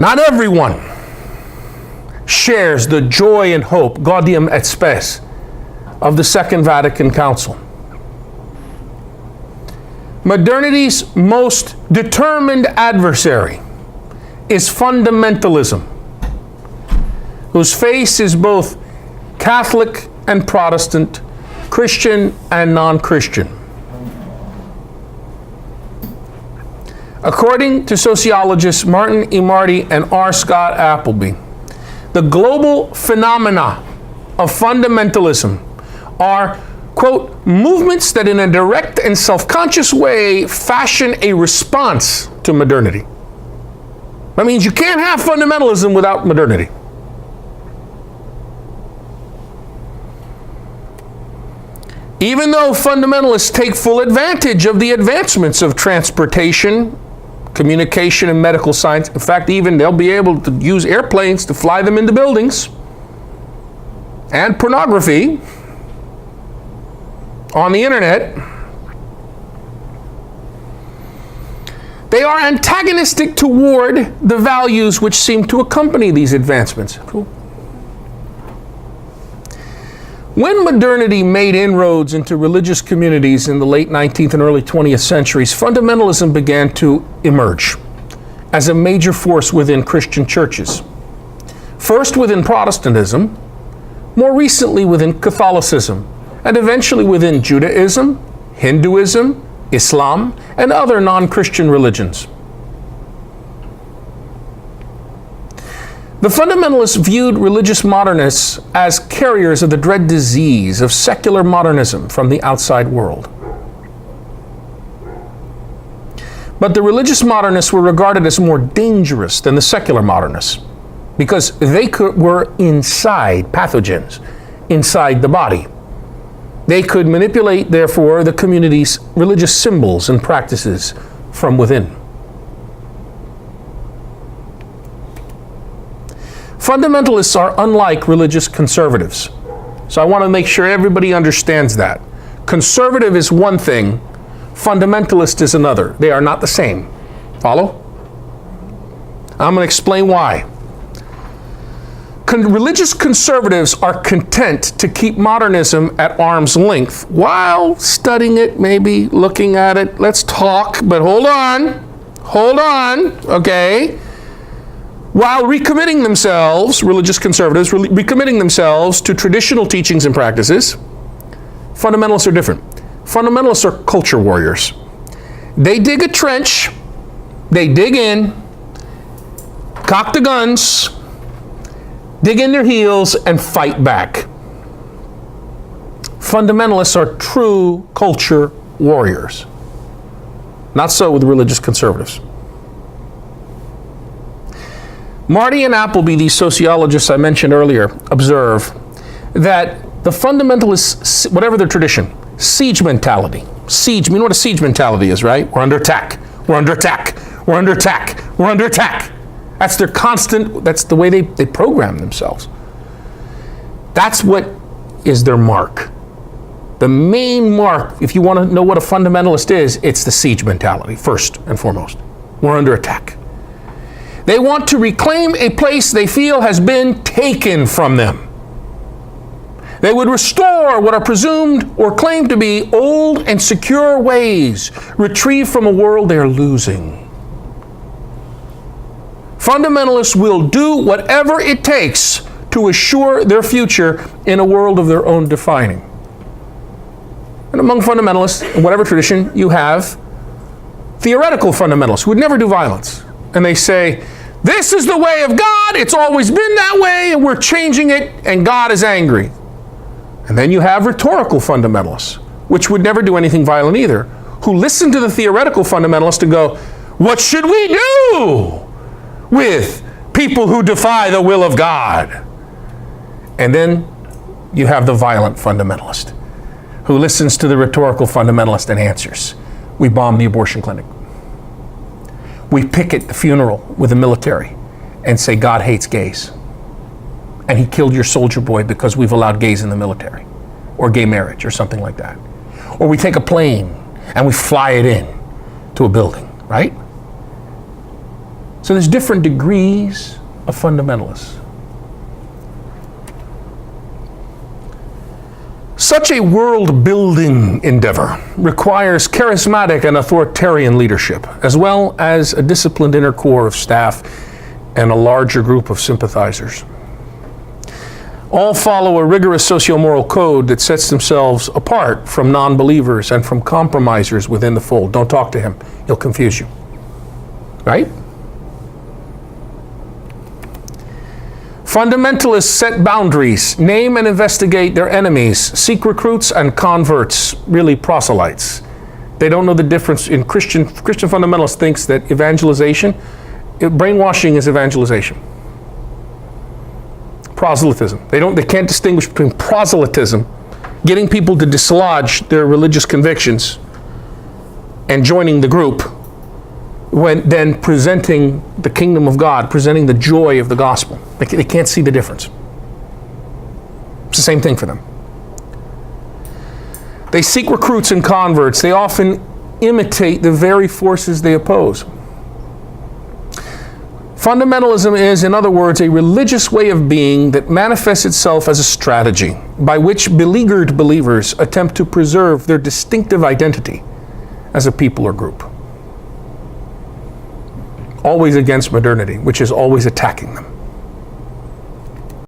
Not everyone shares the joy and hope, gaudium et spes, of the Second Vatican Council. Modernity's most determined adversary is fundamentalism, whose face is both Catholic and Protestant, Christian and non-Christian. According to sociologists Marty and R. Scott Appleby, the global phenomena of fundamentalism are, quote, movements that in a direct and self-conscious way fashion a response to modernity. That means you can't have fundamentalism without modernity. Even though fundamentalists take full advantage of the advancements of transportation, communication, and medical science, in fact, even they'll be able to use airplanes to fly them into buildings, and pornography on the internet, they are antagonistic toward the values which seem to accompany these advancements. When modernity made inroads into religious communities in the late 19th and early 20th centuries, fundamentalism began to emerge as a major force within Christian churches. First within Protestantism, more recently within Catholicism, and eventually within Judaism, Hinduism, Islam, and other non-Christian religions. The fundamentalists viewed religious modernists as carriers of the dread disease of secular modernism from the outside world. But the religious modernists were regarded as more dangerous than the secular modernists because they were inside pathogens, inside the body. They could manipulate, therefore, the community's religious symbols and practices from within. Fundamentalists are unlike religious conservatives. So I want to make sure everybody understands that. Conservative is one thing, fundamentalist is another. They are not the same. Follow? I'm going to explain why. Religious conservatives are content to keep modernism at arm's length while studying it, maybe looking at it. Let's talk, but hold on, okay? While recommitting themselves, religious conservatives, recommitting themselves to traditional teachings and practices, fundamentalists are different. Fundamentalists are culture warriors. They dig a trench, they dig in, cock the guns, dig in their heels, and fight back. Fundamentalists are true culture warriors. Not so with religious conservatives. Marty and Appleby, these sociologists I mentioned earlier, observe that the fundamentalists, whatever their tradition, siege mentality. Siege, you know what a siege mentality is, right? We're under attack, we're under attack, we're under attack, we're under attack. That's their constant, that's the way they program themselves. That's what is their mark. The main mark, if you want to know what a fundamentalist is, it's the siege mentality, first and foremost. We're under attack. They want to reclaim a place they feel has been taken from them. They would restore what are presumed or claimed to be old and secure ways, retrieved from a world they are losing. Fundamentalists will do whatever it takes to assure their future in a world of their own defining. And among fundamentalists, in whatever tradition, you have theoretical fundamentalists who would never do violence. And they say, this is the way of God, it's always been that way, and we're changing it, and God is angry. And then you have rhetorical fundamentalists, which would never do anything violent either, who listen to the theoretical fundamentalists and go, what should we do with people who defy the will of God? And then you have the violent fundamentalist, who listens to the rhetorical fundamentalist and answers. We bomb the abortion clinic. We picket the funeral with the military and say God hates gays. And he killed your soldier boy because we've allowed gays in the military, or gay marriage, or something like that. Or we take a plane and we fly it in to a building, right? So there's different degrees of fundamentalists. Such a world-building endeavor requires charismatic and authoritarian leadership, as well as a disciplined inner core of staff and a larger group of sympathizers. All follow a rigorous socio-moral code that sets themselves apart from non-believers and from compromisers within the fold. Don't talk to him. He'll confuse you. Right? Fundamentalists set boundaries, name and investigate their enemies, seek recruits and converts, really proselytes. They don't know the difference in Christian fundamentalist thinks that brainwashing is evangelization. Proselytism. They can't distinguish between proselytism, getting people to dislodge their religious convictions and joining the group, then presenting the kingdom of God, presenting the joy of the gospel. They can't see the difference. It's the same thing for them. They seek recruits and converts. They often imitate the very forces they oppose. Fundamentalism is, in other words, a religious way of being that manifests itself as a strategy by which beleaguered believers attempt to preserve their distinctive identity as a people or group. Always against modernity, which is always attacking them.